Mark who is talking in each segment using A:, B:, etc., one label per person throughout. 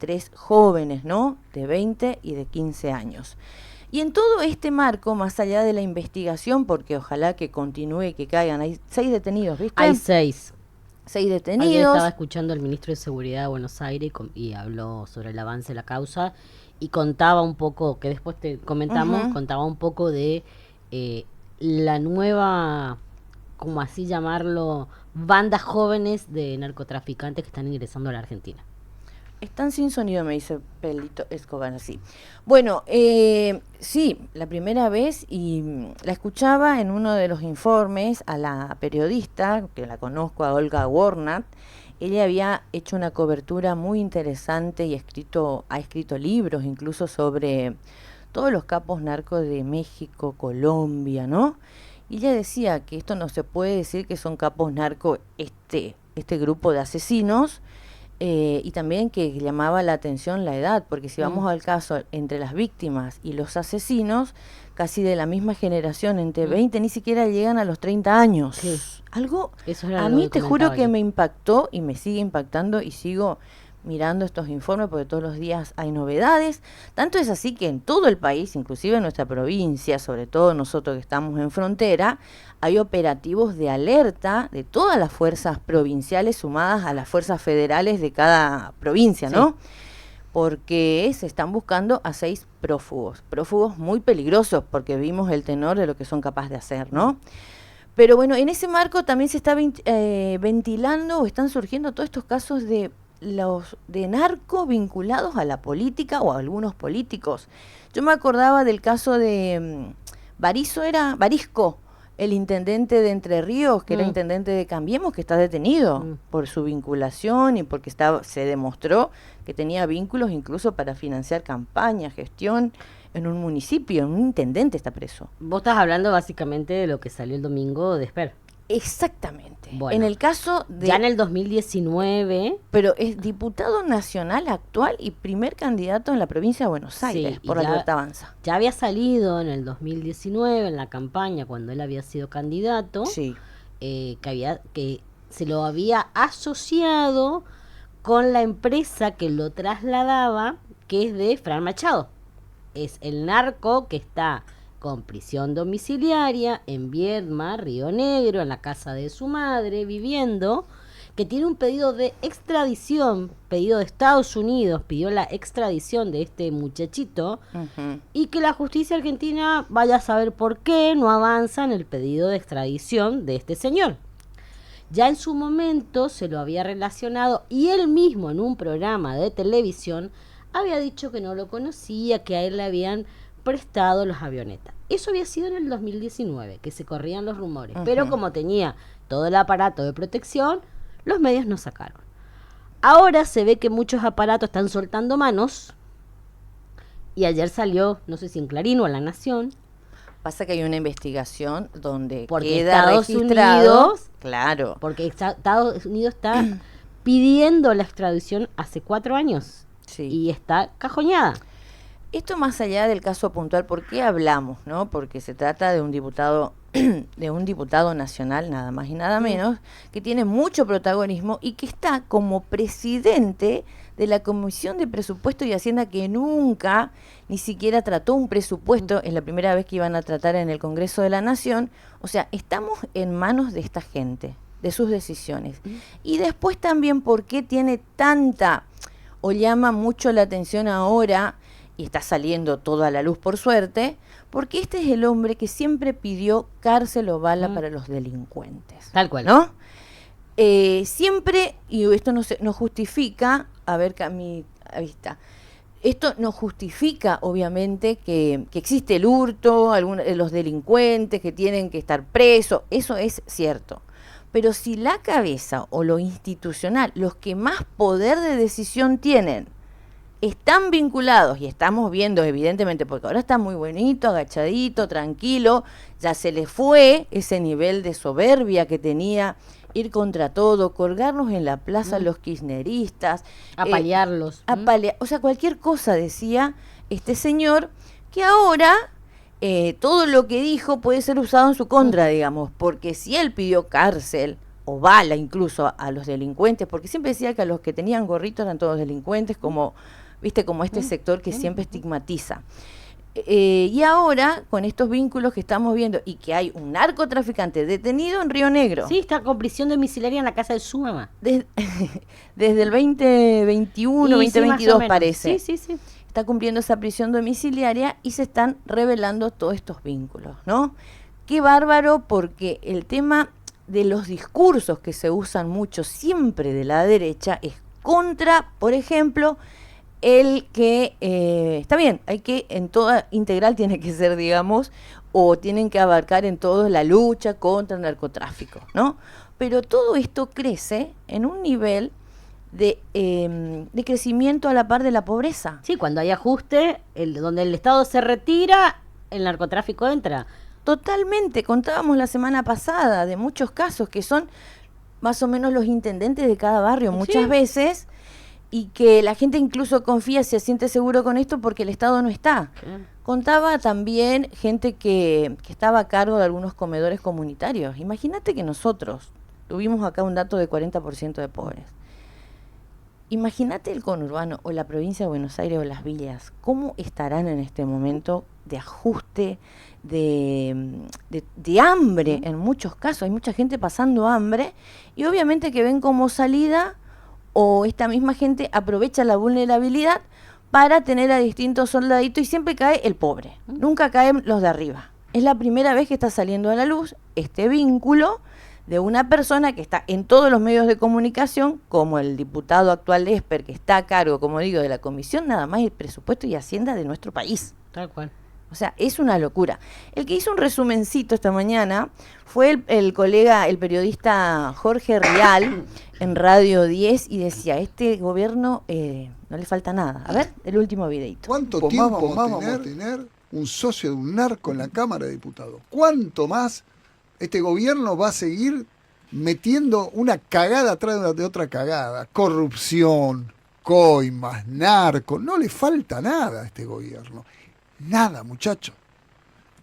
A: 3 jóvenes, ¿no? De 20 y de 15 años. Y en todo este marco, más allá de la investigación, porque ojalá que continúe, que caigan, hay 6 detenidos, ¿viste?
B: Hay 6.
A: 6
B: Ayer
A: detenidos.
B: estaba escuchando al ministro de Seguridad de Buenos Aires y habló sobre el avance de la causa y contaba un poco, que después te comentamos,
A: Ujú.
B: contaba un poco de eh, la nueva, como así llamarlo, bandas jóvenes de narcotraficantes que están ingresando a la Argentina.
A: Están sin sonido, me dice Pelito Escobar, así. Bueno, sí, la primera vez, y la escuchaba en uno de los informes a la periodista, que la conozco, a Olga Warnat. Ella había hecho una cobertura muy interesante y ha escrito libros incluso sobre todos los capos narcos de México, Colombia, ¿no? Y ella decía que esto no se puede decir que son capos narcos, este grupo de asesinos, y también que llamaba la atención la edad, porque si
B: Mm,
A: vamos al caso entre las víctimas y los asesinos, casi de la misma generación, entre
B: mm.
A: 20 ni siquiera llegan a los 30
B: Sí,
A: años. Algo
B: eso era
A: a
B: lo
A: mí
B: que
A: te juro
B: comentaba
A: que
B: yo.
A: me impactó y me sigue impactando y sigo mirando estos informes porque todos los días hay novedades. Tanto es así que en todo el país, inclusive en nuestra provincia, sobre todo nosotros que estamos en frontera, hay operativos de alerta de todas las fuerzas provinciales sumadas a las fuerzas federales de cada provincia,
B: Sí.
A: ¿no? Porque se están buscando a 6 prófugos muy peligrosos porque vimos el tenor de lo que son capaces de hacer,
B: Mm.
A: ¿no? Pero bueno, en ese marco también se está ventilando o están surgiendo todos estos casos de los de narcos vinculados a la política o a algunos políticos. Yo me acordaba del caso de Barisco, el intendente de Entre Ríos, que era
B: Mm,
A: intendente de Cambiemos, que está detenido
B: mm.
A: por su vinculación y porque se demostró que tenía vínculos incluso para financiar campaña, gestión en un municipio, un intendente está preso.
B: Vos estás hablando básicamente de lo que salió el domingo de Esper.
A: Exactamente. En
B: Bueno,
A: el caso
B: ya en
A: de,
B: el 2019,
A: pero es diputado nacional actual y primer candidato en la provincia de Buenos
B: sí,
A: Aires
B: y
A: por la Libertad Avanza.
B: ya había salido en el 2019 en la campaña cuando él había sido candidato,
A: Sí.
B: que se lo había asociado con la empresa que lo trasladaba, que es de Fran Machado. Es el narco que está con prisión domiciliaria en Viedma, Río Negro, en la casa de su madre, viviendo, que tiene un pedido de extradición, pedido de Estados Unidos, pidió la extradición de este muchachito,
A: Ujú.
B: y que la justicia argentina vaya a saber por qué no avanza en el pedido de extradición de este señor. Ya en su momento se lo había relacionado y él mismo en un programa de televisión había dicho que no lo conocía, que a él le habían prestado las avionetas. Eso había sido en el 2019, que se corrían los rumores. Pero
A: Ujú.
B: como tenía todo el aparato de protección, los medios no sacaron. Ahora se ve que muchos aparatos están soltando manos y ayer salió, no sé si en Clarín o en La Nación,
A: Pasa que hay una investigación donde
B: porque
A: queda
B: Estados
A: registrado,
B: Unidos
A: claro,
B: porque Estados Unidos está pidiendo la extradición hace 4 años
A: sí.
B: y está cajoñada.
A: Esto más allá del caso puntual, ¿por qué hablamos, no? Porque se trata de un diputado de un diputado nacional, nada más y nada
B: Mm,
A: menos, que tiene mucho protagonismo y que está como presidente de la Comisión de Presupuesto y Hacienda que nunca ni siquiera trató un
B: mm,
A: presupuesto, es la primera vez que iban a tratar en el Congreso de la Nación. O sea, estamos en manos de esta gente, de sus decisiones.
B: mm.
A: Y después también por qué tiene tanta o llama mucho la atención ahora y está saliendo todo a la luz por suerte, porque este es el hombre que siempre pidió cárcel o bala
B: Mm.
A: para los delincuentes,
B: Tal cual.
A: ¿no? Siempre, y esto no justifica, a ver, Cami, ahí está, esto no justifica, obviamente, que existe el hurto, los delincuentes que tienen que estar presos, eso es cierto. Pero si la cabeza o lo institucional, los que más poder de decisión tienen, están vinculados y estamos viendo evidentemente porque ahora está muy bonito, agachadito, tranquilo, ya se le fue ese nivel de soberbia que tenía, ir contra todo, colgarnos en la plaza
B: Mm.
A: los kirchneristas,
B: Apalearlos.
A: o sea, cualquier cosa decía este señor que ahora todo lo que dijo puede ser usado en su
B: Mm,
A: contra, digamos, porque si él pidió cárcel o bala incluso a los delincuentes, porque siempre decía que a los que tenían gorrito eran todos delincuentes, como, viste, como este sector que siempre estigmatiza. Y ahora, con estos vínculos que estamos viendo, y que hay un narcotraficante detenido en Río Negro.
B: Sí, está con prisión domiciliaria en la casa de su mamá.
A: Desde el 2021,
B: Y sí,
A: 2022
B: más o menos.
A: parece.
B: Sí.
A: Está cumpliendo esa prisión domiciliaria y se están revelando todos estos vínculos, ¿no? Qué bárbaro, porque el tema de los discursos que se usan mucho siempre de la derecha es contra, por ejemplo, el que, está bien, hay que, en toda integral tiene que ser, digamos, o tienen que abarcar en todo la lucha contra el narcotráfico, ¿no? Pero todo esto crece en un nivel de crecimiento a la par de la pobreza.
B: Sí, cuando hay ajuste, donde el Estado se retira, el narcotráfico entra.
A: Totalmente, contábamos la semana pasada de muchos casos que son más o menos los intendentes de cada barrio muchas veces, y que la gente incluso confía, se siente seguro con esto porque el Estado no está. Contaba también gente que estaba a cargo de algunos comedores comunitarios. Imagínate que nosotros tuvimos acá un dato de 40% de pobres. Imagínate el conurbano o la provincia de Buenos Aires o las villas, ¿cómo estarán en este momento de ajuste, de hambre en muchos casos? Hay mucha gente pasando hambre y obviamente que ven como salida, o esta misma gente aprovecha la vulnerabilidad para tener a distintos soldaditos, y siempre cae el pobre, nunca caen los de arriba. Es la primera vez que está saliendo a la luz este vínculo de una persona que está en todos los medios de comunicación, como el diputado actual Esper, que está a cargo, como digo, de la Comisión nada más el Presupuesto y Hacienda de nuestro país.
B: Tal cual.
A: O sea, es una locura. El que hizo un resumencito esta mañana fue el colega, el periodista Jorge Rial, en Radio 10, y decía, este gobierno no le falta nada. A ver, el último videito.
C: ¿Cuánto tiempo más vamos a tener un socio de un narco en la Cámara de Diputados? ¿Cuánto más este gobierno va a seguir metiendo una cagada atrás de otra cagada? Corrupción, coimas, narco. No le falta nada a este gobierno. Nada, muchachos.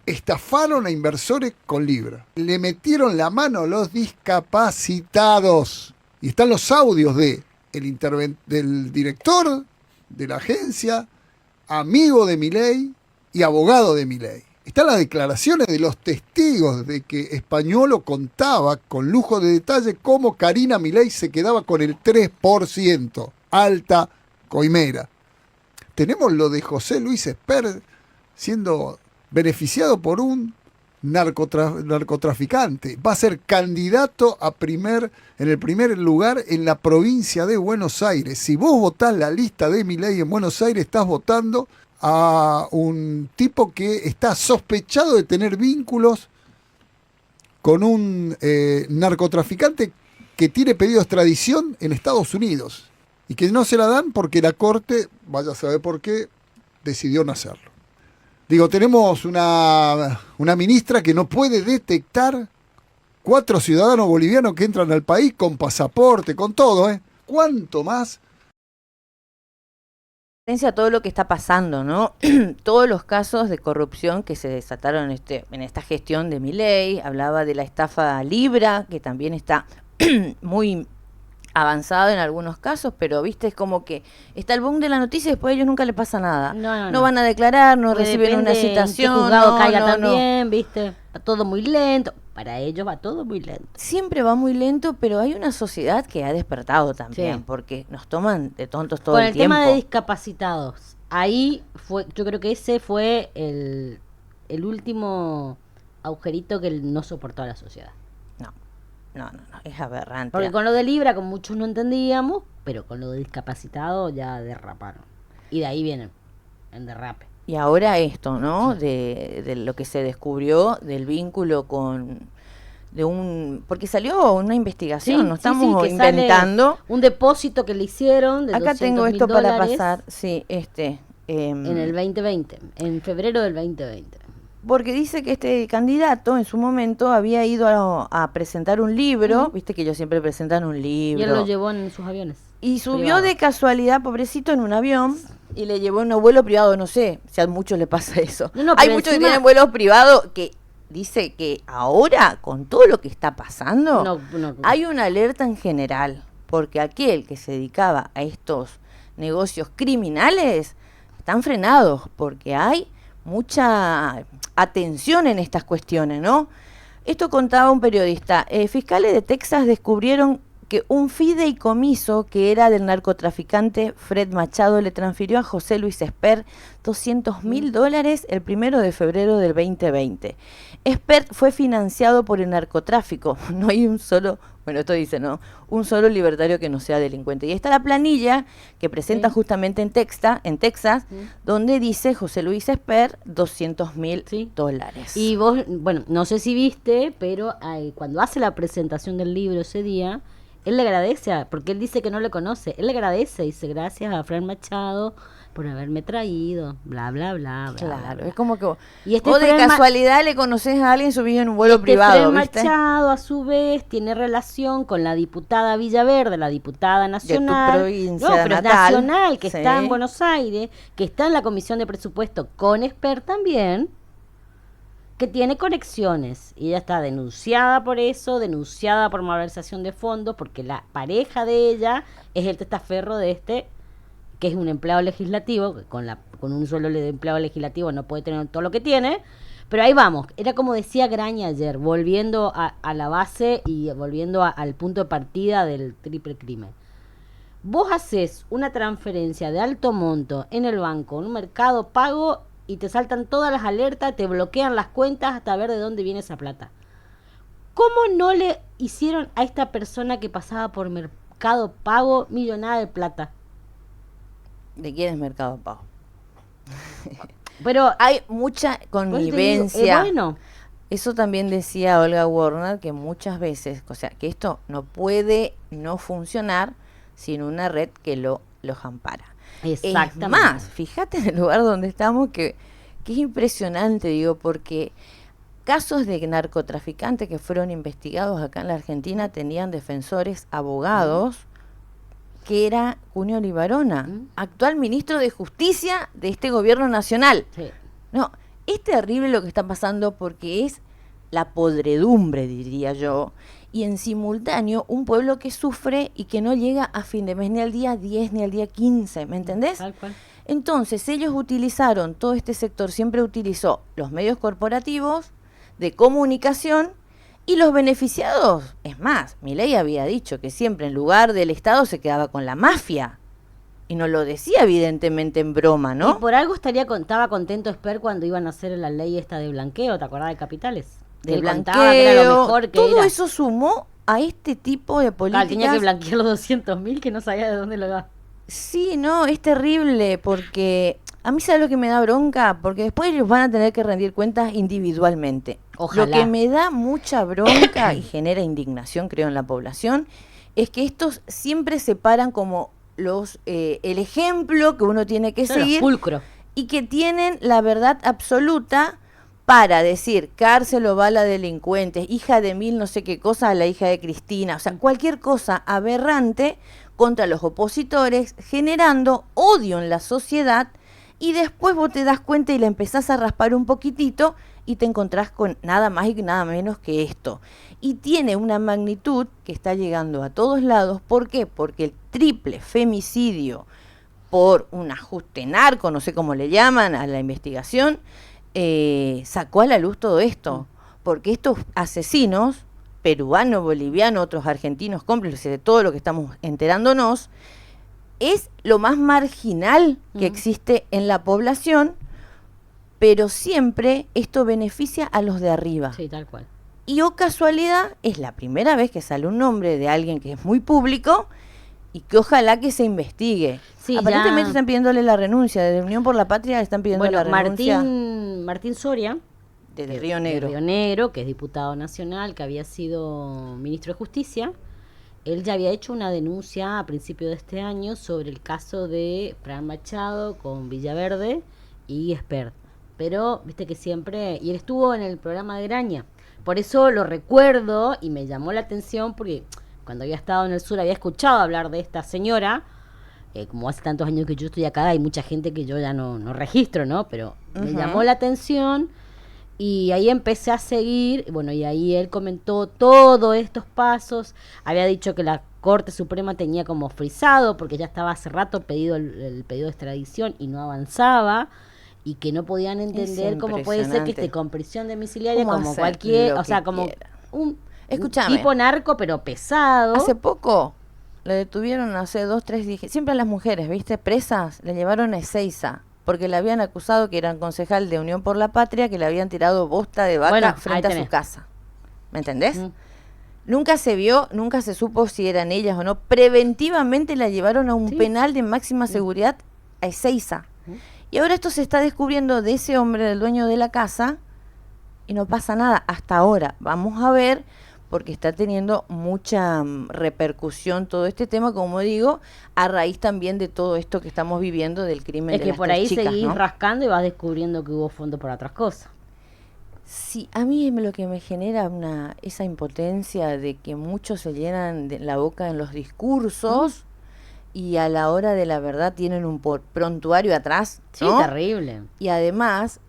C: Estafaron a inversores con Libra. Le metieron la mano a los discapacitados. Y están los audios del director de la agencia, amigo de Milei y abogado de Milei. Están las declaraciones de los testigos de que Españolo contaba con lujo de detalle cómo Karina Milei se quedaba con el 3%. Alta coimera. Tenemos lo de José Luis Esper siendo beneficiado por un narcotraficante. Va a ser candidato en el primer lugar en la provincia de Buenos Aires. Si vos votás la lista de Milei en Buenos Aires, estás votando a un tipo que está sospechado de tener vínculos con un narcotraficante que tiene pedido de extradición en Estados Unidos y que no se la dan porque la Corte, vaya a saber por qué, decidió no hacerlo. Digo, tenemos una ministra que no puede detectar 4 ciudadanos bolivianos que entran al país con pasaporte, con todo, ¿eh? ¿Cuánto más?
A: A todo lo que está pasando, ¿no? Todos los casos de corrupción que se desataron en esta gestión de Milei. Hablaba de la estafa Libra, que también está muy avanzado en algunos casos, pero viste, es como que está el boom de la noticia y después a ellos nunca les pasa nada. No van a declarar, no reciben una citación.
B: En qué juzgado caiga también, viste. Va todo muy lento. Para ellos va todo muy lento.
A: Siempre va muy lento, pero hay una sociedad que ha despertado también, porque nos toman de tontos todo el tiempo.
B: Con el tema de discapacitados, ahí fue, yo creo que ese fue el último agujerito que no soportó a la sociedad.
A: No, es aberrante.
B: Porque con lo de Libra, como muchos no entendíamos, pero con lo de discapacitado ya derraparon. Y de ahí vienen, en derrape.
A: Y ahora esto, ¿no? De lo que se descubrió del vínculo porque salió una investigación, no estamos inventando.
B: Un depósito que le hicieron de
A: Acá tengo esto para pasar, sí,
B: en el 2020, en febrero del 2020.
A: Porque dice que este candidato en su momento había ido a presentar un libro, viste que ellos siempre presentan un libro.
B: Y él lo llevó en sus aviones.
A: Y subió de casualidad, pobrecito, en un avión y le llevó en un vuelo privado, no sé si a muchos le pasa eso. Hay muchos que tienen vuelos privados que dice que ahora, con todo lo que está pasando,
B: No.
A: hay una alerta en general, porque aquel que se dedicaba a estos negocios criminales están frenados, porque hay mucha atención en estas cuestiones, ¿no? Esto contaba un periodista. Fiscales de Texas descubrieron que un fideicomiso que era del narcotraficante Fred Machado le transfirió a José Luis Esper $200.000 el 1 de febrero del 2020. Esper fue financiado por el narcotráfico. No hay un solo, bueno, esto dice, ¿no? Un solo libertario que no sea delincuente. Y está la planilla que presenta justamente en Texas, donde dice José Luis Esper $200.000.
B: Y vos, bueno, no sé si viste, pero cuando hace la presentación del libro ese día, él le agradece, porque él dice que no le conoce, él le agradece, dice gracias a Fran Machado por haberme traído, bla, bla, bla,
A: claro,
B: bla, bla.
A: Es como que vos,
B: y este
A: vos de
B: Fran
A: casualidad le conoces a alguien subido en un vuelo privado,
B: Fran
A: ¿viste?
B: Machado, a su vez, tiene relación con la diputada Villaverde, la diputada nacional.
A: De tu provincia
B: no, pero es
A: natal.
B: nacional, que
A: Sí.
B: está en Buenos Aires, que está en la Comisión de Presupuesto con Esper también, que tiene conexiones. Y ella está denunciada por eso, denunciada por malversación de fondos, porque la pareja de ella es el testaferro de que es un empleado legislativo, que con un sueldo de empleado legislativo no puede tener todo lo que tiene. Pero ahí vamos, era como decía Graña ayer, volviendo a la base y volviendo al punto de partida del triple crimen. Vos haces una transferencia de alto monto en el banco, en un mercado pago, y te saltan todas las alertas, te bloquean las cuentas hasta ver de dónde viene esa plata. ¿Cómo no le hicieron a esta persona que pasaba por Mercado Pago millonada de plata?
A: ¿De quién es Mercado Pago?
B: Pero
A: Hay mucha connivencia.
B: bueno,
A: Eso también decía Olga Warner, que muchas veces, o sea, que esto no puede no funcionar sin una red que los ampara.
B: exactamente.
A: Es más, fíjate en el lugar donde estamos, que es impresionante, digo, porque casos de narcotraficantes que fueron investigados acá en la Argentina tenían defensores, abogados, que era Cunio Libarona, actual ministro de Justicia de este gobierno nacional.
B: Sí.
A: No, es terrible lo que está pasando porque es la podredumbre, diría yo, y en simultáneo un pueblo que sufre y que no llega a fin de mes ni al día 10 ni al día 15, ¿me entendés?
B: Tal cual.
A: Entonces ellos utilizaron, todo este sector siempre utilizó los medios corporativos de comunicación y los beneficiados. Es más, Milei había dicho que siempre en lugar del Estado se quedaba con la mafia. Y no lo decía evidentemente en broma, ¿no?
B: Y por algo estaba contento Esper cuando iban a hacer la ley esta de blanqueo, ¿te acordás de capitales?
A: De
B: Él
A: blanqueo,
B: contaba que era lo mejor que
A: todo
B: era.
A: eso sumó a este tipo de políticas.
B: Tenía que blanquear los 200.000 que no sabía de dónde lo daba.
A: Sí, no, es terrible porque a mí sabe lo que me da bronca, porque después ellos van a tener que rendir cuentas individualmente.
B: Ojalá.
A: Lo que me da mucha bronca y genera indignación, creo, en la población, es que estos siempre se paran como el ejemplo que uno tiene que
B: Son los
A: seguir
B: pulcros.
A: y que tienen la verdad absoluta para decir cárcel o bala delincuentes, hija de mil no sé qué cosa, la hija de Cristina, o sea, cualquier cosa aberrante contra los opositores, generando odio en la sociedad, y después vos te das cuenta y la empezás a raspar un poquitito y te encontrás con nada más y nada menos que esto. Y tiene una magnitud que está llegando a todos lados. ¿Por qué? Porque el triple femicidio por un ajuste narco, no sé cómo le llaman a la investigación, sacó a la luz todo esto. Porque estos asesinos, peruanos, bolivianos, otros argentinos, cómplices de todo lo que estamos enterándonos, es lo más marginal que existe en la población, pero siempre esto beneficia a los de arriba.
B: Sí, tal cual.
A: Y o casualidad, es la primera vez que sale un nombre de alguien que es muy público y que ojalá que se investigue.
B: Sí,
A: Aparentemente
B: ya.
A: están pidiéndole la renuncia, de Unión por la Patria le están pidiendo
B: Bueno,
A: la renuncia
B: Martín Soria,
A: de Río Negro.
B: de Río Negro, que es diputado nacional, que había sido ministro de Justicia, él ya había hecho una denuncia a principio de este año sobre el caso de Fran Machado con Villaverde y Esper. Pero, viste que siempre... Y él estuvo en el programa de Graña. Por eso lo recuerdo y me llamó la atención porque cuando había estado en el sur había escuchado hablar de esta señora. Como hace tantos años que yo estoy acá, hay mucha gente que yo ya no registro, ¿no? Pero me llamó la atención Y ahí empecé a seguir, bueno, y ahí él comentó todos estos pasos, había dicho que la Corte Suprema tenía como frisado, porque ya estaba hace rato pedido el pedido de extradición y no avanzaba, y que no podían entender cómo puede ser que esté con prisión domiciliaria como cualquier, o sea, como un tipo narco, pero pesado.
A: Hace poco le detuvieron, hace 2, 3 días, siempre a las mujeres, ¿viste? Presas, le llevaron a Ezeiza, porque le habían acusado que eran concejal de Unión por la Patria, que le habían tirado bosta de vaca frente a su casa. ¿Me entendés? Nunca se vio, nunca se supo si eran ellas o no. Preventivamente la llevaron a un penal de máxima seguridad a Ezeiza. Y ahora esto se está descubriendo de ese hombre, del dueño de la casa, y no pasa nada hasta ahora. Vamos a ver, porque está teniendo mucha repercusión todo este tema, como digo, a raíz también de todo esto que estamos viviendo del crimen de las 3 chicas. Es que
B: por ahí seguís rascando y vas descubriendo que hubo fondo para otras cosas.
A: Sí, a mí lo que me genera esa impotencia de que muchos se llenan la boca en los discursos y a la hora de la verdad tienen un prontuario atrás, ¿no?
B: Sí, terrible.
A: Y además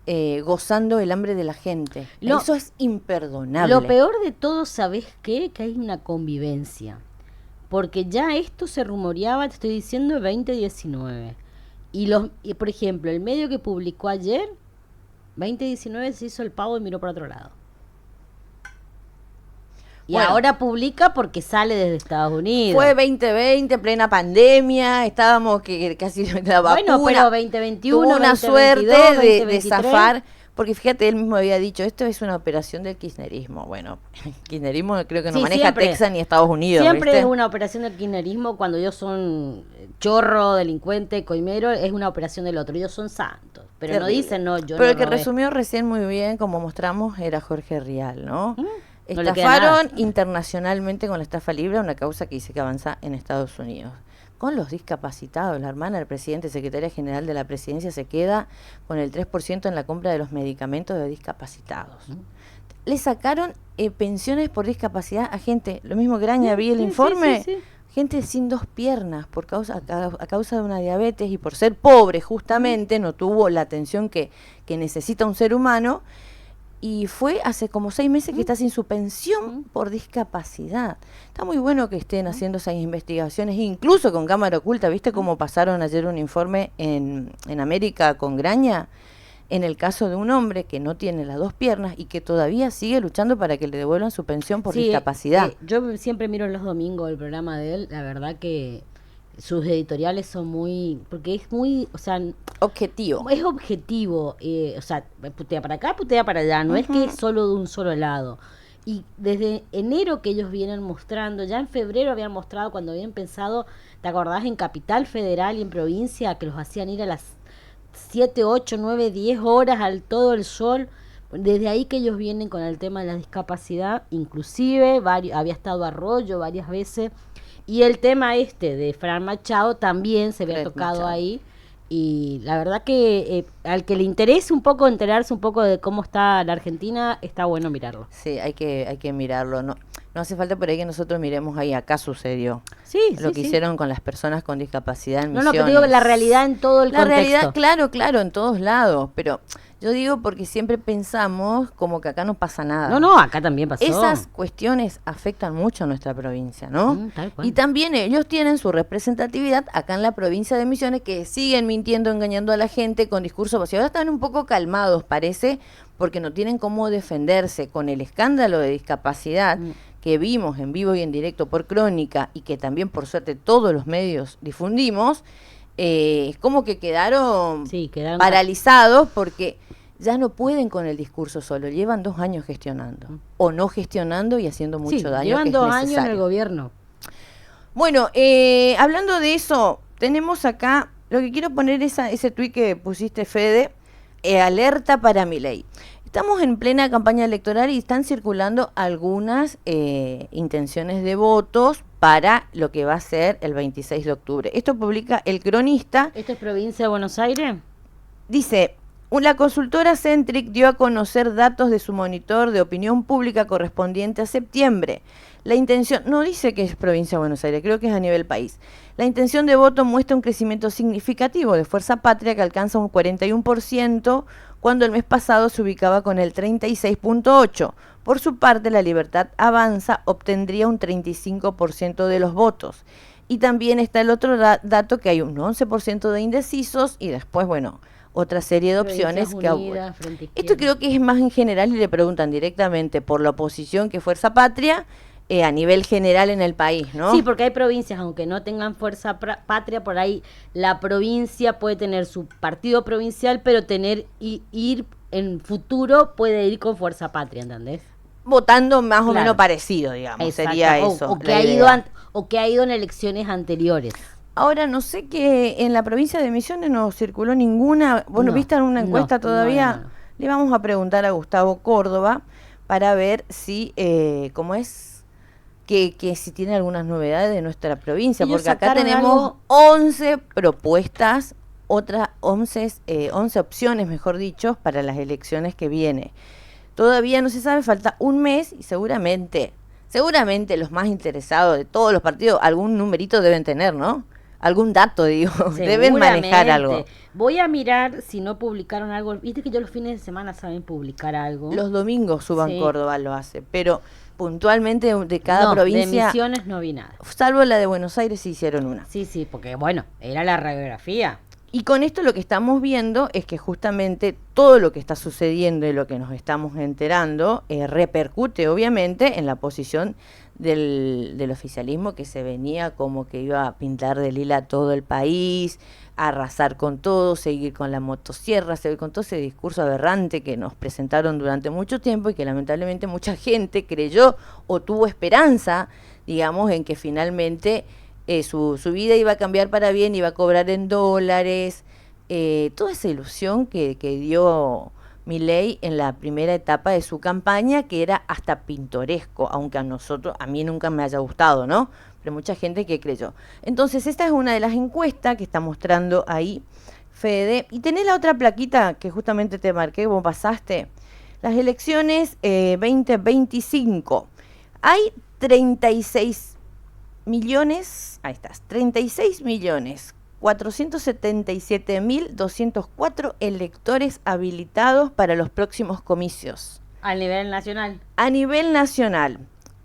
A: gozando el hambre de la gente. Eso es imperdonable.
B: Lo peor de todo, ¿sabés qué? Que hay una convivencia. Porque ya esto se rumoreaba, te estoy diciendo, 2019. Y por ejemplo, el medio que publicó ayer, 2019 se hizo el pavo y miró por otro lado. Y ahora publica porque sale desde Estados Unidos.
A: Fue 2020, plena pandemia, estábamos que casi la vacuna.
B: Bueno, pero 2021,
A: tuvo una
B: 2022,
A: suerte de zafar, porque fíjate, él mismo había dicho, esto es una operación del kirchnerismo. Bueno, el kirchnerismo creo que no maneja siempre, Texas ni Estados Unidos.
B: Siempre
A: ¿viste?
B: Es una operación del kirchnerismo cuando ellos son chorro, delincuente, coimero, es una operación del otro. Ellos son santos, pero terrible. No dicen, no, yo
A: pero
B: no
A: el que
B: robé.
A: Resumió recién muy bien, como mostramos, era Jorge Rial, ¿no? Estafaron internacionalmente con la estafa libre, una causa que dice que avanza en Estados Unidos. Con los discapacitados, la hermana del presidente, secretaria general de la presidencia, se queda con el 3% en la compra de los medicamentos de discapacitados. Le sacaron pensiones por discapacidad a gente, lo mismo que Graña, vi el informe, gente sin 2 piernas a causa de una diabetes y por ser pobre justamente, no tuvo la atención que necesita un ser humano. Y fue hace como 6 meses que está sin su pensión por discapacidad. Está muy bueno que estén haciendo esas investigaciones, incluso con cámara oculta. ¿Viste cómo pasaron ayer un informe en América con Graña? En el caso de un hombre que no tiene las 2 piernas y que todavía sigue luchando para que le devuelvan su pensión por discapacidad.
B: Yo siempre miro los domingos el programa de él. La verdad que sus editoriales son muy, porque es muy, o sea,
A: objetivo.
B: Es objetivo, o sea, putea para acá, putea para allá, no es que es solo de un solo lado. Y desde enero que ellos vienen mostrando, ya en febrero habían mostrado cuando habían pensado, ¿te acordás? En Capital Federal y en provincia, que los hacían ir a las 7, 8, 9, 10 horas al todo el sol. Desde ahí que ellos vienen con el tema de la discapacidad, inclusive había estado Arroyo varias veces. Y el tema de Fran Machado también se había tocado ahí. Y la verdad que al que le interese un poco enterarse un poco de cómo está la Argentina, está bueno mirarlo.
A: Sí, hay que mirarlo. No hace falta por ahí que nosotros miremos ahí, acá sucedió. Lo que hicieron con las personas con discapacidad en Misiones.
B: No, que digo la realidad en todo el contexto.
A: La realidad, claro, en todos lados. Pero yo digo porque siempre pensamos como que acá no pasa nada.
B: No, acá también pasó.
A: Esas cuestiones afectan mucho a nuestra provincia, ¿no?
B: Tal cual.
A: Y también ellos tienen su representatividad acá en la provincia de Misiones, que siguen mintiendo, engañando a la gente con discursos vacíos. Ahora están un poco calmados, parece, porque no tienen cómo defenderse con el escándalo de discapacidad que vimos en vivo y en directo por Crónica y que también por suerte todos los medios difundimos. Es como que quedaron paralizados porque ya no pueden con el discurso solo, llevan 2 años gestionando o no gestionando y haciendo mucho daño.
B: Llevan 2 años en el gobierno.
A: Bueno, hablando de eso, tenemos acá, lo que quiero poner ese tuit que pusiste, Fede, alerta para Milei. Estamos en plena campaña electoral y están circulando algunas intenciones de votos para lo que va a ser el 26 de octubre. Esto publica El Cronista.
B: ¿Esto es provincia de Buenos Aires?
A: Dice, La consultora Centric dio a conocer datos de su monitor de opinión pública correspondiente a septiembre. La intención, no dice que es provincia de Buenos Aires, creo que es a nivel país. La intención de voto muestra un crecimiento significativo de Fuerza Patria que alcanza un 41%, cuando el mes pasado se ubicaba con el 36.8%. Por su parte, La Libertad Avanza obtendría un 35% de los votos. Y también está el otro dato, que hay un 11% de indecisos y después, bueno, otra serie de opciones.
B: Unidas, Frente
A: Esto
B: Izquierda.
A: creo que es más en general y le preguntan directamente por la oposición que Fuerza Patria a nivel general en el país, ¿no?
B: Sí, porque hay provincias, aunque no tengan Fuerza Patria, por ahí la provincia puede tener su partido provincial, pero ir en futuro puede ir con Fuerza Patria, ¿entendés?
A: Votando más o
B: Claro.
A: menos parecido, digamos,
B: Exacto.
A: sería eso.
B: O que
A: la
B: ha
A: idea.
B: ido o que ha ido en elecciones anteriores.
A: Ahora, no sé que en la provincia de Misiones no circuló ninguna. ¿Vos no
B: No,
A: viste una encuesta
B: no,
A: todavía?
B: no.
A: Le vamos a preguntar a Gustavo Córdoba para ver si, ¿cómo es? Que si tiene algunas novedades de nuestra provincia,
B: Ellos
A: porque acá
B: sacaron
A: tenemos
B: algo-
A: 11 propuestas, otras 11 opciones, mejor dicho, para las elecciones que viene. Todavía no se sabe, falta un mes y seguramente los más interesados de todos los partidos, algún numerito deben tener, ¿no? Algún dato, digo, deben manejar
B: Seguramente.
A: algo.
B: Voy a mirar si no publicaron algo. Viste que yo los fines de semana saben publicar algo.
A: Los domingos Suban
B: Sí.
A: Córdoba lo hace, pero puntualmente de cada
B: No,
A: provincia,
B: de Misiones no vi nada.
A: salvo la de Buenos Aires, sí hicieron una.
B: Sí, porque bueno, era la radiografía.
A: Y con esto lo que estamos viendo es que justamente todo lo que está sucediendo y lo que nos estamos enterando repercute obviamente en la posición del oficialismo, que se venía como que iba a pintar de lila todo el país, arrasar con todo, seguir con la motosierra, seguir con todo ese discurso aberrante que nos presentaron durante mucho tiempo y que lamentablemente mucha gente creyó o tuvo esperanza, digamos, en que finalmente su vida iba a cambiar para bien, iba a cobrar en dólares, toda esa ilusión que dio Milei en la primera etapa de su campaña, que era hasta pintoresco, aunque a mí nunca me haya gustado, ¿no? Pero mucha gente que creyó. Entonces, esta es una de las encuestas que está mostrando ahí Fede. Y tenés la otra plaquita que justamente te marqué, vos pasaste. Las elecciones 2025. Hay 36 millones, ahí estás, 36.477.204 electores habilitados para los próximos comicios.
B: A nivel nacional.
A: A nivel nacional,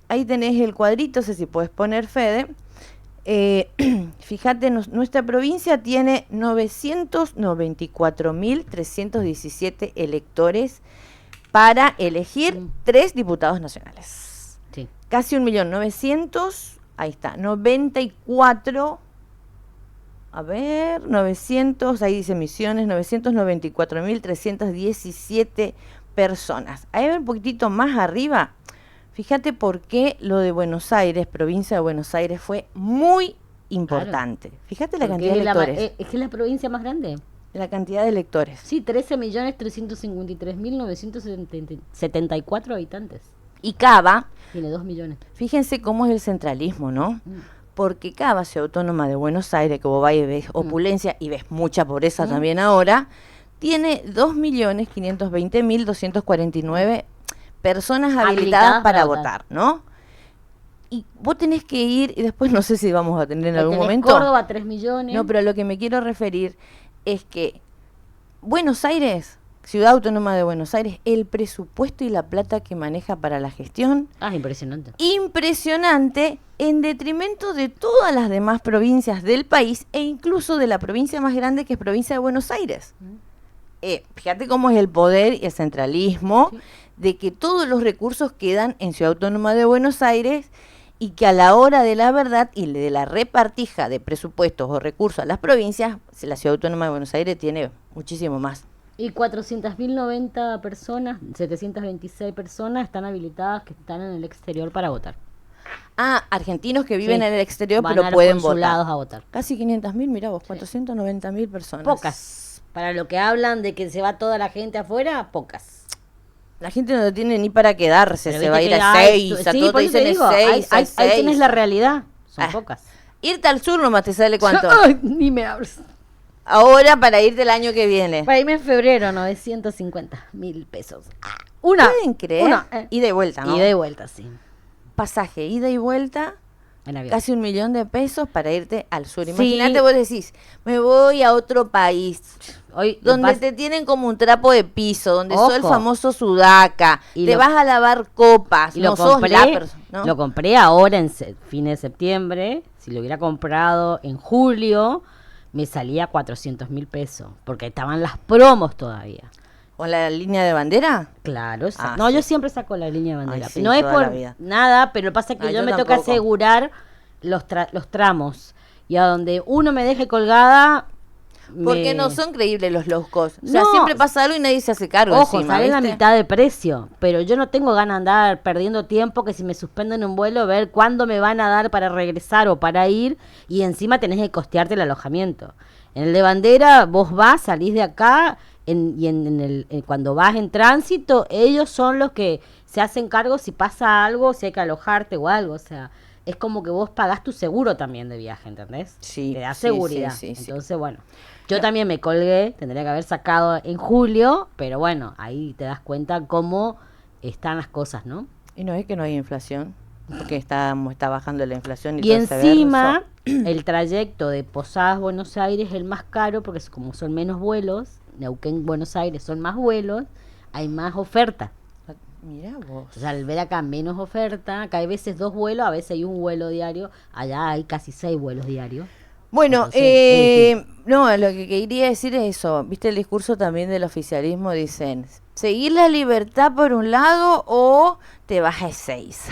A: ahí tenés el cuadrito, sé si puedes poner, Fede. Fíjate, nuestra provincia tiene 994.317 electores para elegir 3 diputados nacionales.
B: Sí.
A: Casi 1.900.000. Ahí está, 94, a ver, 900, ahí dice Misiones, 994.317 personas. Ahí un poquitito más arriba, fíjate por qué lo de Buenos Aires, provincia de Buenos Aires, fue muy importante. Claro. Fíjate la cantidad de electores.
B: Es que es la provincia más grande.
A: La cantidad de electores.
B: Sí, 13.353.974 habitantes.
A: Y Cava,
B: tiene 2 millones.
A: Fíjense cómo es el centralismo, ¿no? Porque Cava, Ciudad Autónoma de Buenos Aires, que vos vas y ves opulencia y ves mucha pobreza también ahora, tiene 2.520.249 personas habilitadas para votar, ¿no? Y vos tenés que ir, y después no sé si vamos a tener en algún momento.
B: Córdoba, 3 millones.
A: No, pero a lo que me quiero referir es que Buenos Aires, Ciudad Autónoma de Buenos Aires, el presupuesto y la plata que maneja para la gestión.
B: Impresionante.
A: Impresionante, en detrimento de todas las demás provincias del país e incluso de la provincia más grande, que es provincia de Buenos Aires. Fíjate cómo es el poder y el centralismo, de que todos los recursos quedan en Ciudad Autónoma de Buenos Aires y que a la hora de la verdad y de la repartija de presupuestos o recursos a las provincias, la Ciudad Autónoma de Buenos Aires tiene muchísimo más.
B: Y 400.090 personas, 726 personas están habilitadas que están en el exterior para votar.
A: Argentinos que viven en el exterior
B: van
A: pero
B: a los
A: pueden
B: consulados
A: votar.
B: a votar.
A: Casi 500.000, mirá vos, 490.000 personas.
B: Pocas. Para lo que hablan de que se va toda la gente afuera, pocas.
A: La gente no tiene ni para quedarse,
B: Pero
A: se va a ir
B: viste
A: a
B: que hay-
A: 6, a
B: sí,
A: todo
B: por
A: te
B: eso te
A: dicen
B: digo,
A: 6,
B: ahí tienes la realidad. Son pocas.
A: Irte al sur nomás te sale cuánto.
B: Ay, ni me hables.
A: ahora para irte el año que viene.
B: Para irme en febrero, 950.000 pesos. Una.
A: ¿Pueden creer? Ida y vuelta, ¿no?
B: Ida y vuelta, sí.
A: Pasaje, ida y vuelta,
B: En avión.
A: casi 1.000.000 de pesos para irte al sur.
B: Sí.
A: Imagínate, vos decís, me voy a otro país,
B: Hoy
A: donde te tienen como un trapo de piso, donde sos el
B: Ojo.
A: famoso sudaca,
B: Y
A: te
B: lo-
A: vas a lavar copas,
B: y
A: no
B: lo
A: sos
B: compré,
A: la persona, ¿no?
B: lo compré ahora en fin de septiembre. Si lo hubiera comprado en julio, me salía 400.000 pesos, porque estaban las promos todavía.
A: ¿Con la línea de bandera?
B: Claro,
A: Ah,
B: no,
A: sí.
B: yo siempre saco la línea de bandera.
A: Ay, sí,
B: no es
A: toda
B: por
A: la vida.
B: nada, pero pasa que
A: Ah,
B: yo
A: yo
B: me toca
A: tampoco.
B: asegurar los tramos. Y a donde uno me deje colgada...
A: Porque
B: me-
A: no son creíbles los low cost. O sea,
B: No.
A: siempre pasa algo y nadie se hace cargo
B: Ojo,
A: encima,
B: sale la
A: ¿viste?
B: mitad de precio, pero yo no tengo ganas de andar perdiendo tiempo que si me suspenden un vuelo, ver cuándo me van a dar para regresar o para ir, y encima tenés que costearte el alojamiento. En el de bandera, vos vas, salís de acá, cuando vas en tránsito, ellos son los que se hacen cargo si pasa algo, si hay que alojarte o algo, o sea, es como que vos pagás tu seguro también de viaje, ¿entendés?
A: Sí,
B: Te da
A: sí,
B: seguridad.
A: sí, sí, sí.
B: Entonces, bueno, yo también me colgué, tendría que haber sacado en julio, pero bueno, ahí te das cuenta cómo están las cosas, ¿no?
A: Y no es que no hay inflación, porque está bajando la inflación.
B: Y
A: todo ese
B: encima,
A: verso.
B: el trayecto de Posadas Buenos Aires es el más caro, porque como son menos vuelos, Neuquén Buenos Aires son más vuelos, hay más oferta.
A: Mirá vos.
B: O sea, al ver acá menos oferta, acá hay veces 2 vuelos, a veces hay un vuelo diario, allá hay casi 6 vuelos diarios.
A: Bueno,
B: Entonces,
A: no, lo que quería decir es eso. ¿Viste el discurso también del oficialismo? Dicen, seguir la libertad por un lado o te vas a 6.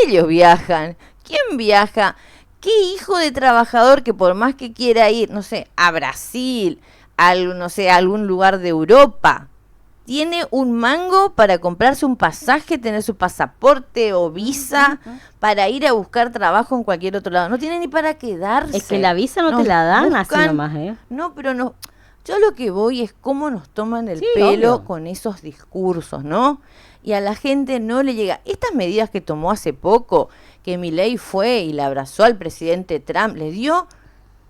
A: Ellos viajan. ¿Quién viaja? ¿Qué hijo de trabajador que por más que quiera ir, no sé, a Brasil, no sé, a algún lugar de Europa, tiene un mango para comprarse un pasaje, tener su pasaporte o visa para ir a buscar trabajo en cualquier otro lado? No tiene ni para quedarse.
B: Es que la visa no
A: Nos
B: te la dan así
A: buscan-
B: nomás, ¿eh?
A: No, pero no. Yo lo que voy es cómo nos toman el
B: Sí,
A: pelo
B: obvio.
A: con esos discursos, ¿no? Y a la gente no le llega. Estas medidas que tomó hace poco, que Milei fue y le abrazó al presidente Trump, le dio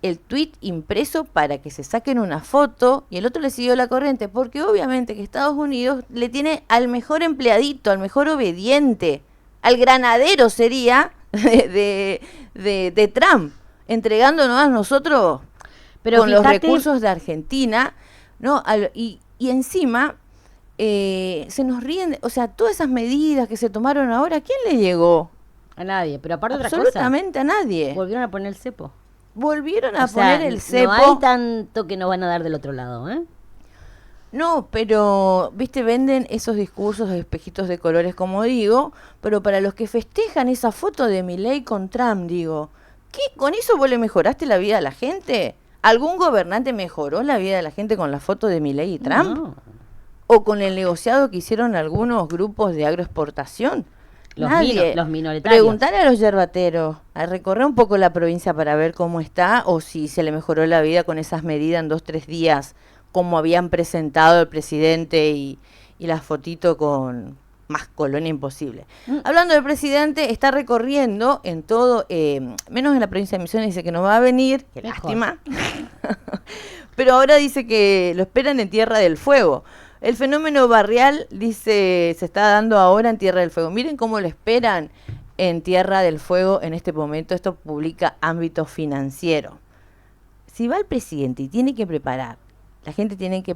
A: el tuit impreso para que se saquen una foto y el otro le siguió la corriente, porque obviamente que Estados Unidos le tiene al mejor empleadito, al mejor obediente, al granadero sería de Trump, entregándonos a nosotros
B: Pero
A: con los
B: fíjate-
A: recursos de Argentina, ¿no? Y encima se nos ríen, o sea, todas esas medidas que se tomaron ahora, ¿a quién le llegó?
B: A nadie, pero aparte otra cosa,
A: Absolutamente a nadie.
B: volvieron a poner el cepo.
A: Volvieron a
B: O sea,
A: poner el cepo.
B: no hay tanto que nos van a dar del otro lado, ¿eh?
A: No, pero, viste, venden esos discursos de espejitos de colores, como digo, pero para los que festejan esa foto de Milei con Trump, digo, ¿qué? ¿Con eso vos le mejoraste la vida a la gente? ¿Algún gobernante mejoró la vida de la gente con la foto de Milei y Trump?
B: No.
A: ¿O con el negociado que hicieron algunos grupos de agroexportación? Nadie.
B: Los minoritarios.
A: Preguntarle a los yerbateros, a recorrer un poco la provincia para ver cómo está o si se le mejoró la vida con esas medidas en 2-3 días, como habían presentado el presidente y la fotito con más colonia imposible. Hablando del presidente, está recorriendo en todo, menos en la provincia de Misiones, dice que no va a venir, qué
B: Mejor.
A: lástima, pero ahora dice que lo esperan en Tierra del Fuego. El fenómeno barrial, dice, se está dando ahora en Tierra del Fuego. Miren cómo lo esperan en Tierra del Fuego en este momento. Esto publica Ámbito Financiero. Si va el presidente y tiene que preparar, la gente tiene que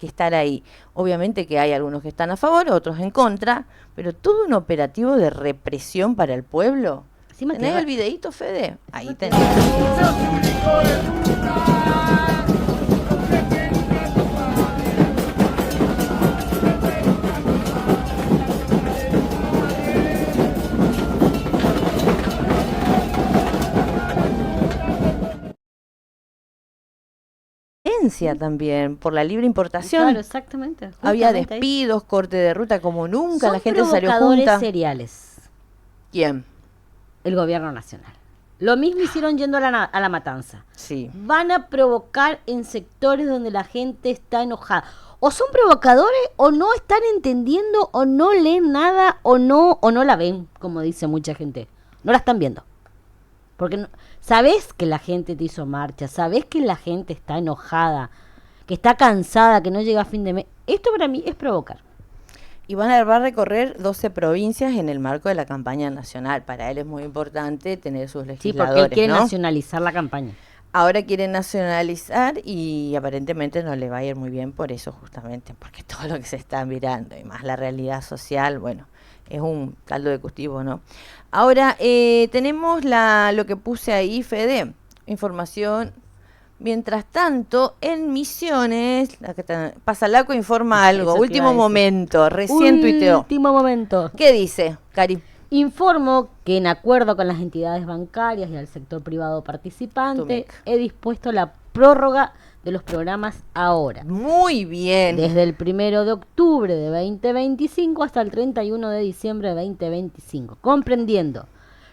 A: estar ahí. Obviamente que hay algunos que están a favor, otros en contra, pero todo un operativo de represión para el pueblo.
B: Encima
A: ¿Tenés
B: te-
A: el videíto, Fede? Ahí tenés. También por la libre importación.
B: Claro, exactamente.
A: Había
B: justamente ahí.
A: despidos, corte de ruta como nunca,
B: Son
A: la gente salió
B: provocadores
A: junta.
B: seriales,
A: ¿Quién?
B: el gobierno nacional. Lo mismo hicieron yendo a la matanza.
A: Sí.
B: Van a provocar en sectores donde la gente está enojada. O son provocadores o no están entendiendo o no leen nada o no la ven, como dice mucha gente. No la están viendo. Porque sabés que la gente te hizo marcha, sabés que la gente está enojada, que está cansada, que no llega a fin de mes. Esto para mí es provocar.
A: Y va a recorrer 12 provincias en el marco de la campaña nacional. Para él es muy importante tener sus
B: Sí,
A: legisladores,
B: porque él quiere
A: ¿no?
B: nacionalizar la campaña.
A: Ahora quiere nacionalizar y aparentemente no le va a ir muy bien por eso justamente, porque todo lo que se está mirando y más la realidad social, bueno, es un caldo de cultivo, ¿no? Ahora tenemos lo que puse ahí, Fede, información. Mientras tanto, en Misiones, Pasalaco informa algo,
B: Eso te iba a
A: último
B: decir.
A: momento, recién tuiteó.
B: Último momento.
A: ¿Qué dice, Cari?
B: Informo que en acuerdo con las entidades bancarias y al sector privado participante,
A: Tumic.
B: he dispuesto la prórroga de los programas ahora.
A: Muy bien.
B: Desde el 1 de octubre de 2025 hasta el 31 de diciembre de 2025, comprendiendo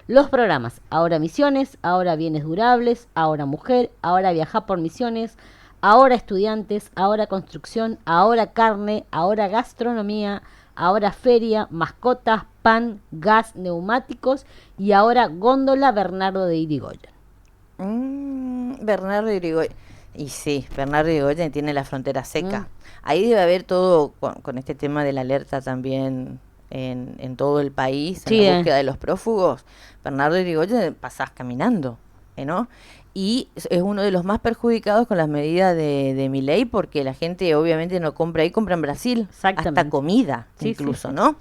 B: los programas Ahora Misiones, Ahora Bienes Durables, Ahora Mujer, Ahora Viajar por Misiones, Ahora Estudiantes, Ahora Construcción, Ahora Carne, Ahora Gastronomía, Ahora Feria, Mascotas, Pan, Gas, Neumáticos y ahora Góndola Bernardo de Irigoyen.
A: Bernardo de Irigoyen. Y sí, Bernardo de Irigoyen tiene la frontera seca. Ahí debe haber todo con este tema de la alerta también en todo el país, en
B: Sí,
A: la búsqueda de los prófugos. Bernardo de Irigoyen pasás caminando, ¿no? Y es uno de los más perjudicados con las medidas de Milei, porque la gente obviamente no compra ahí, compra en Brasil,
B: Exactamente.
A: hasta comida
B: Sí,
A: incluso,
B: sí, sí.
A: ¿no?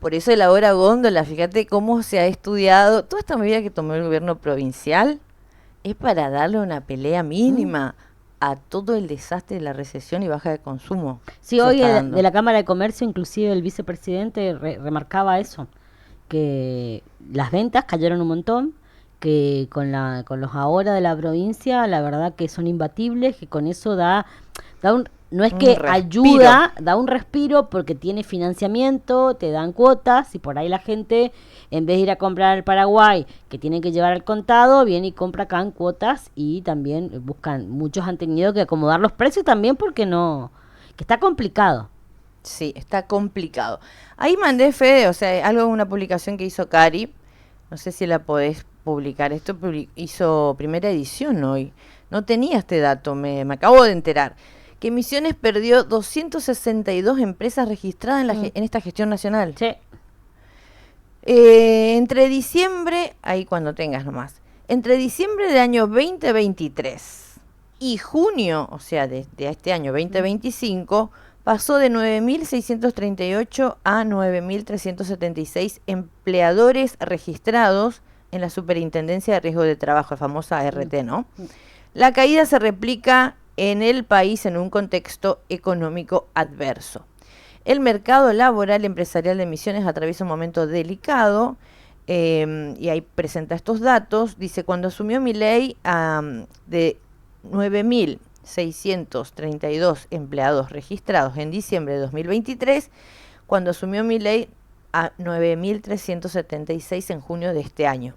A: Por eso el ahora góndola, fíjate cómo se ha estudiado, toda esta medida que tomó el gobierno provincial es para darle una pelea mínima a todo el desastre de la recesión y baja de consumo.
B: Sí,
A: que se
B: hoy
A: está dando.
B: de la Cámara de Comercio, inclusive el vicepresidente remarcaba eso, que las ventas cayeron un montón, que con los ahora de la provincia, la verdad que son imbatibles, que con eso no es
A: Un
B: que
A: respiro.
B: ayuda, da un respiro porque tiene financiamiento, te dan cuotas y por ahí la gente, en vez de ir a comprar al Paraguay, que tienen que llevar al contado, viene y compra acá en cuotas y también buscan, muchos han tenido que acomodar los precios también porque no, que está complicado.
A: Sí, está complicado. Ahí mandé, Fede, o sea, algo, una publicación que hizo Cari, no sé si la podés publicar, esto hizo primera edición hoy, no tenía este dato, me acabo de enterar, que Misiones perdió 262 empresas registradas en esta gestión nacional.
B: Sí.
A: Entre diciembre, ahí cuando tengas nomás, entre diciembre del año 2023 y junio, o sea, de este año 2025, pasó de 9.638 a 9.376 empleadores registrados en la Superintendencia de Riesgo de Trabajo, la famosa ART, ¿no? La caída se replica en el país en un contexto económico adverso. El mercado laboral empresarial de Misiones atraviesa un momento delicado, y ahí presenta estos datos. Dice, cuando asumió Milei, de 9.632 empleados registrados en diciembre de 2023, cuando asumió Milei, a 9.376 en junio de este año.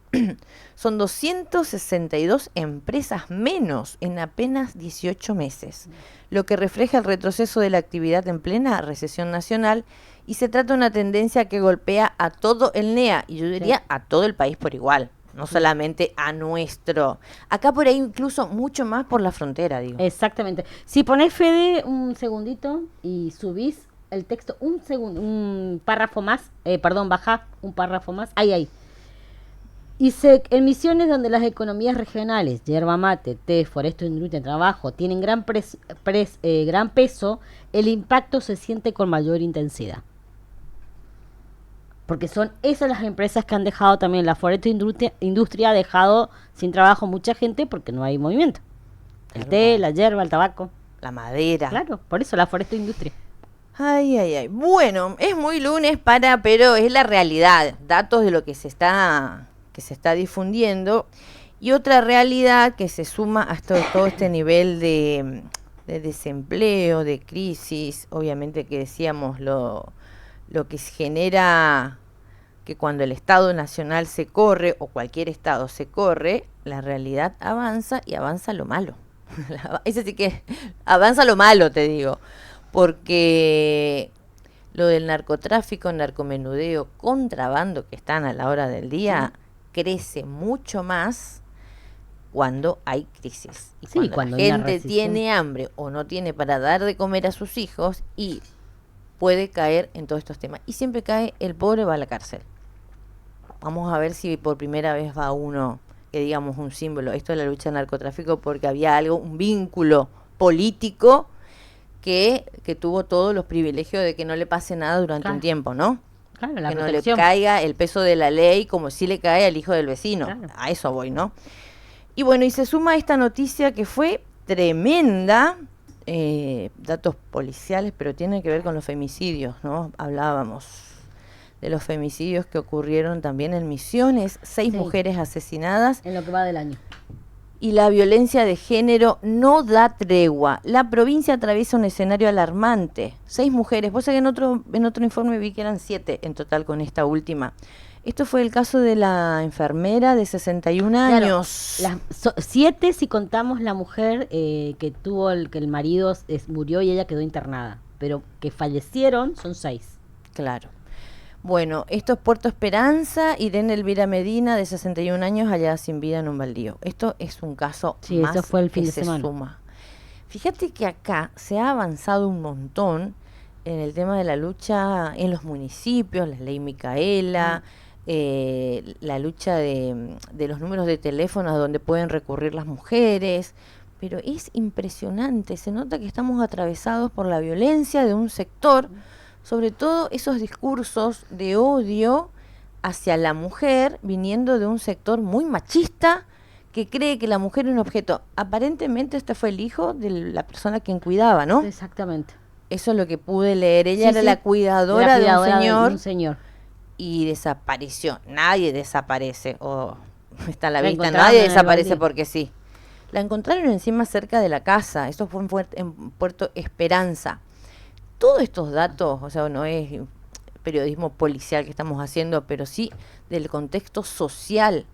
A: Son 262 empresas menos en apenas 18 meses, lo que refleja el retroceso de la actividad en plena recesión nacional, y se trata de una tendencia que golpea a todo el NEA, y yo diría a todo el país por igual, no solamente a nuestro. Acá por ahí incluso mucho más por la frontera, digo.
B: Exactamente. Si ponés, Fede, un segundito y subís el texto un segundo, un párrafo más, bajá un párrafo más, ahí. Y en Misiones, donde las economías regionales, yerba mate, té, foresto, industria, trabajo, tienen gran peso, el impacto se siente con mayor intensidad. Porque son esas las empresas que han dejado también, la foresto industria ha dejado sin trabajo mucha gente porque no hay movimiento. El té, la yerba, el tabaco.
A: La madera.
B: Claro, por eso la foresto industria.
A: Ay. Bueno, es muy lunes pero es la realidad, datos de lo que se está difundiendo, y otra realidad que se suma a todo este nivel de desempleo, de crisis, obviamente que decíamos lo que genera que cuando el Estado Nacional se corre, o cualquier Estado se corre, la realidad avanza y avanza lo malo. Eso sí que avanza lo malo, te digo. Porque lo del narcotráfico, narcomenudeo, contrabando que están a la hora del día, crece mucho más cuando hay crisis. Y
B: Sí,
A: cuando
B: cuando
A: la
B: hay una
A: gente
B: recesión.
A: tiene hambre o no tiene para dar de comer a sus hijos y puede caer en todos estos temas. Y siempre cae, el pobre va a la cárcel. Vamos a ver si por primera vez va uno, que digamos un símbolo, esto de la lucha al narcotráfico, porque había algo, un vínculo político que tuvo todos los privilegios de que no le pase nada durante
B: Claro.
A: un tiempo, ¿no?
B: Claro, la
A: Que no le
B: protección.
A: caiga el peso de la ley como si le cae al hijo del vecino.
B: Claro.
A: A eso voy, ¿no? Y bueno, y se suma esta noticia que fue tremenda, datos policiales, pero tiene que ver con los femicidios, ¿no? Hablábamos de los femicidios que ocurrieron también en Misiones, 6
B: Sí.
A: mujeres asesinadas,
B: En lo que va del año.
A: y la violencia de género no da tregua. La provincia atraviesa un escenario alarmante. 6 mujeres. Vos sabés que en otro informe vi que eran 7 en total con esta última. Esto fue el caso de la enfermera de 61
B: Claro,
A: años.
B: 7 si contamos la mujer que tuvo que el marido murió y ella quedó internada. Pero que fallecieron son 6.
A: Claro. Bueno, esto es Puerto Esperanza, Irene Elvira Medina, de 61 años, hallada sin vida en un baldío. Esto es un caso
B: Sí,
A: más
B: eso fue el fin
A: que
B: de
A: se
B: semana.
A: suma. Fíjate que acá se ha avanzado un montón en el tema de la lucha en los municipios, la ley Micaela, la lucha de los números de teléfono a donde pueden recurrir las mujeres, pero es impresionante, se nota que estamos atravesados por la violencia de un sector, sobre todo esos discursos de odio hacia la mujer viniendo de un sector muy machista que cree que la mujer es un objeto. Aparentemente este fue el hijo de la persona a quien cuidaba, ¿no?
B: Exactamente.
A: Eso es lo que pude leer. Ella
B: Sí,
A: era
B: sí.
A: la cuidadora de un señor
B: un señor.
A: y desapareció. Nadie desaparece. O está a la
B: La
A: vista,
B: encontraron
A: nadie
B: en el
A: desaparece
B: baldío.
A: porque sí. La encontraron encima cerca de la casa. Eso fue en Puerto Esperanza. Todos estos datos, o sea, no es periodismo policial que estamos haciendo, pero sí del contexto social